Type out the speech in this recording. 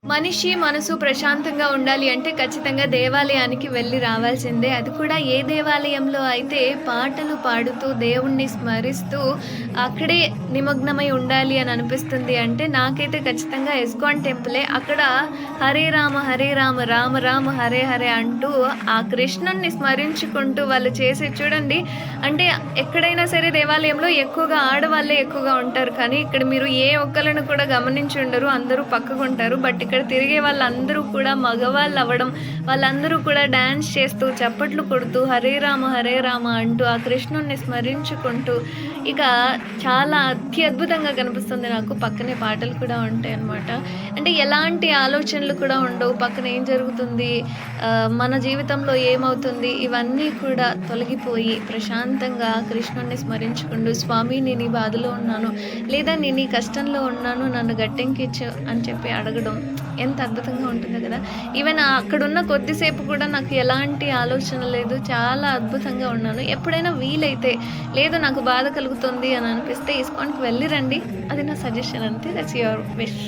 మనిషి మనసు ప్రశాంతంగా ఉండాలి అంటే ఖచ్చితంగా దేవాలయానికి వెళ్ళి రావాల్సిందే. అది కూడా ఏ దేవాలయంలో అయితే పాటలు పాడుతూ, దేవుణ్ణి స్మరిస్తూ అక్కడే నిమగ్నమై ఉండాలి అని అనిపిస్తుంది అంటే నాకైతే ఖచ్చితంగా ఇస్కాన్ టెంపులే. అక్కడ హరే రామ, రామ రామ హరే హరే అంటూ ఆ కృష్ణుడిని స్మరించుకుంటూ వాళ్ళు చేసి చూడండి. అంటే ఎక్కడైనా సరే దేవాలయంలో ఎక్కువగా ఆడవాళ్ళే ఎక్కువగా ఉంటారు. కానీ ఇక్కడ మీరు ఏ ఒక్కళ్ళను కూడా గమనించి ఉండరు. అందరూ పక్కకుంటారు. బట్ ఇక్కడ తిరిగే వాళ్ళందరూ కూడా మగవాళ్ళు అవ్వడం, వాళ్ళందరూ కూడా డాన్స్ చేస్తూ, చప్పట్లు కొడుతూ, హరే రామ అంటూ ఆ కృష్ణుడిని స్మరించుకుంటూ ఇక చాలా అత్యద్భుతంగా కనిపిస్తుంది నాకు. పక్కనే పాటలు కూడా ఉంటాయన్నమాట. అంటే ఎలాంటి ఆలోచనలు కూడా ఉండవు. పక్కన ఏం జరుగుతుంది, మన జీవితంలో ఏమవుతుంది, ఇవన్నీ కూడా తొలగిపోయి ప్రశాంతంగా కృష్ణుడిని స్మరించుకుంటూ, స్వామి నేను ఈ బాధలో ఉన్నాను, లేదా నేను ఈ కష్టంలో ఉన్నాను, నన్ను గట్టెంకిచ్చు అని చెప్పి అడగడం ఎంత అద్భుతంగా ఉంటుందో కదా. ఈవెన్ అక్కడున్న కొద్దిసేపు కూడా నాకు ఎలాంటి ఆలోచన లేదు. చాలా అద్భుతంగా ఉన్నాను. ఎప్పుడైనా వీలైతే, లేదు నాకు బాధ కలుగుతుంది అని అనిపిస్తే ఇస్కాన్‌కి వెళ్ళి రండి. అది నా సజెషన్ అంతే. That's your wish.